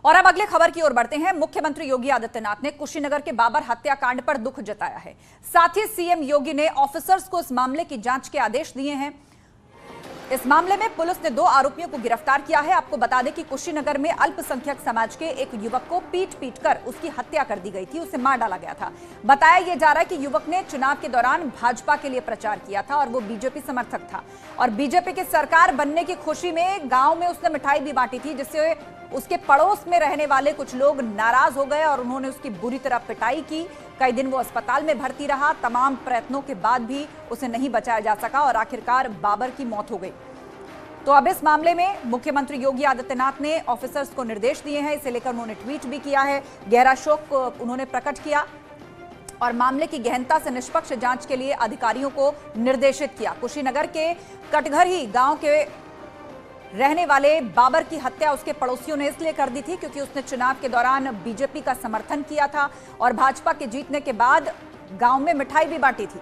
और अब अगले खबर की ओर बढ़ते हैं। मुख्यमंत्री योगी आदित्यनाथ ने कुशीनगर के बाबर हत्याकांड पर दुख जताया है। साथ ही सीएम योगी ने ऑफिसर्स को इस मामले की जांच के आदेश दिए हैं। इस मामले में पुलिस ने 2 आरोपियों को गिरफ्तार किया है। आपको बता दें कि कुशीनगर में अल्पसंख्यक समाज के एक युवक को पीट कर उसकी हत्या कर दी गई थी, उसे मार डाला गया था। बताया यह जा रहा है कि युवक ने चुनाव के दौरान भाजपा के लिए प्रचार किया था और वो बीजेपी समर्थक था और बीजेपी की सरकार बनने की खुशी में गांव में उसने मिठाई भी बांटी थी, जिससे उसके पड़ोस में रहने वाले कुछ लोग नाराज हो गए और उन्होंने उसकी बुरी तरह पिटाई की। कई दिन वो अस्पताल में भर्ती रहा। तमाम प्रयत्नों के बाद भी उसे नहीं बचाया जा सका और आखिरकार बाबर की मौत हो गई। तो अब इस मामले में मुख्यमंत्री योगी आदित्यनाथ ने ऑफिसर्स को निर्देश दिए हैं। इसे लेकर उन्होंने ट्वीट भी किया है, गहरा शोक उन्होंने प्रकट किया और मामले की गहनता से निष्पक्ष जांच के लिए अधिकारियों को निर्देशित किया। कुशीनगर के कटघरी गांव के रहने वाले बाबर की हत्या उसके पड़ोसियों ने इसलिए कर दी थी क्योंकि उसने चुनाव के दौरान बीजेपी का समर्थन किया था और भाजपा के जीतने के बाद गांव में मिठाई भी बांटी थी।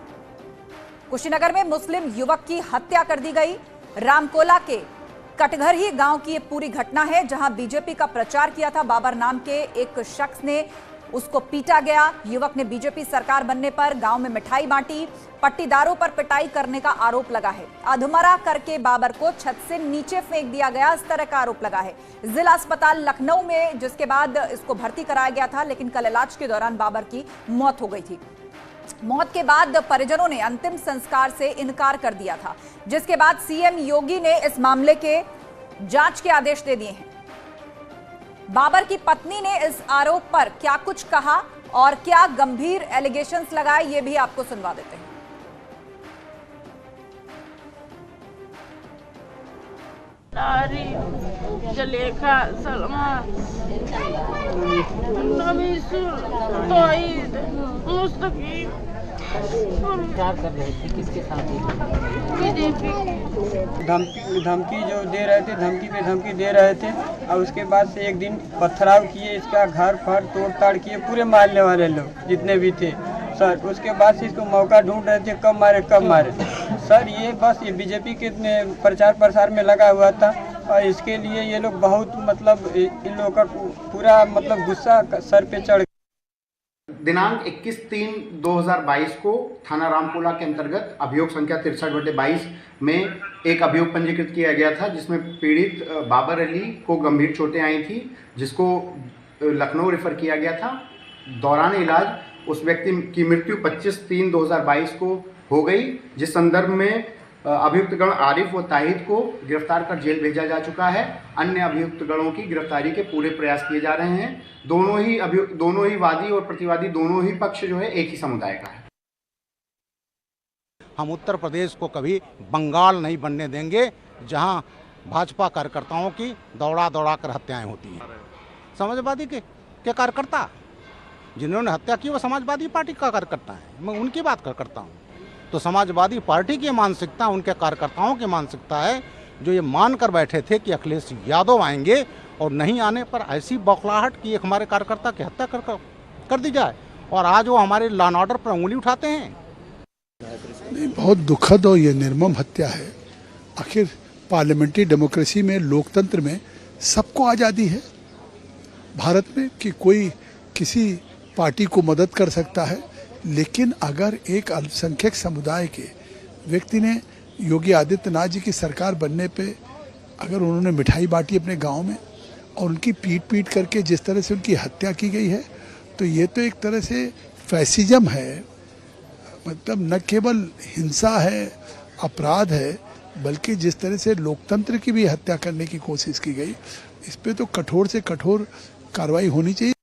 कुशीनगर में मुस्लिम युवक की हत्या कर दी गई। रामकोला के कटघरी गांव की यह पूरी घटना है, जहां बीजेपी का प्रचार किया था। बाबर नाम के एक शख्स ने उसको पीटा गया। युवक ने बीजेपी सरकार बनने पर गांव में मिठाई बांटी। पट्टीदारों पर पिटाई करने का आरोप लगा है। अधमरा करके बाबर को छत से नीचे फेंक दिया गया, इस तरह का आरोप लगा है। जिला अस्पताल लखनऊ में जिसके बाद इसको भर्ती कराया गया था, लेकिन कल इलाज के दौरान बाबर की मौत हो गई थी। मौत के बाद परिजनों ने अंतिम संस्कार से इनकार कर दिया था, जिसके बाद सीएम योगी ने इस मामले के जांच के आदेश दे दिए हैं। बाबर की पत्नी ने इस आरोप पर क्या कुछ कहा और क्या गंभीर एलिगेशंस लगाए, ये भी आपको सुनवा देते हैं। जलेखा, सलमा, तौहीद, मुस्तकीम क्या कर रहे थे, किसके साथ? धमकी जो दे रहे थे, धमकी पे धमकी दे रहे थे और उसके बाद से एक दिन पथराव किए, इसका घर फर तोड़ ताड़ किए, पूरे मारने वाले लोग जितने भी थे सर। उसके बाद से इसको मौका ढूंढ रहे थे, कब मारे सर। ये बस ये बीजेपी के प्रचार प्रसार में लगा हुआ था और इसके लिए ये लोग बहुत मतलब इन लोगों का पूरा मतलब गुस्सा सर पे चढ़। दिनांक 21/3/2022 को थाना रामकोला के अंतर्गत अभियोग संख्या 63/22 में एक अभियोग पंजीकृत किया गया था, जिसमें पीड़ित बाबर अली को गंभीर चोटें आई थी, जिसको लखनऊ रेफर किया गया था। दौरान इलाज उस व्यक्ति की मृत्यु 25/3/2022 को हो गई, जिस संदर्भ में अभियुक्तगण आरिफ व ताहिद को गिरफ्तार कर जेल भेजा जा चुका है। अन्य अभियुक्तगणों की गिरफ्तारी के पूरे प्रयास किए जा रहे हैं। दोनों ही वादी और प्रतिवादी दोनों ही पक्ष जो है एक ही समुदाय का है। हम उत्तर प्रदेश को कभी बंगाल नहीं बनने देंगे, जहां भाजपा कार्यकर्ताओं की दौड़ा कर हत्याएं होती हैं। समाजवादी के कार्यकर्ता जिन्होंने हत्या की वो समाजवादी पार्टी का कार्यकर्ता है, मैं उनकी बात करता हूँ। तो समाजवादी पार्टी की मानसिकता, उनके कार्यकर्ताओं की मानसिकता है जो ये मान कर बैठे थे कि अखिलेश यादव आएंगे और नहीं आने पर ऐसी बौखलाहट कि एक हमारे कार्यकर्ता की हत्या कर दी जाए, और आज वो हमारे लॉ एंड ऑर्डर पर उंगली उठाते हैं। नहीं, बहुत दुखद और ये निर्मम हत्या है। आखिर पार्लियामेंट्री डेमोक्रेसी में, लोकतंत्र में सबको आज़ादी है भारत में कि कोई किसी पार्टी को मदद कर सकता है, लेकिन अगर एक अल्पसंख्यक समुदाय के व्यक्ति ने योगी आदित्यनाथ जी की सरकार बनने पे अगर उन्होंने मिठाई बांटी अपने गांव में और उनकी पीट करके जिस तरह से उनकी हत्या की गई है, तो ये तो एक तरह से फैसिज्म है। मतलब न केवल हिंसा है, अपराध है, बल्कि जिस तरह से लोकतंत्र की भी हत्या करने की कोशिश की गई, इस पे तो कठोर से कठोर कार्रवाई होनी चाहिए।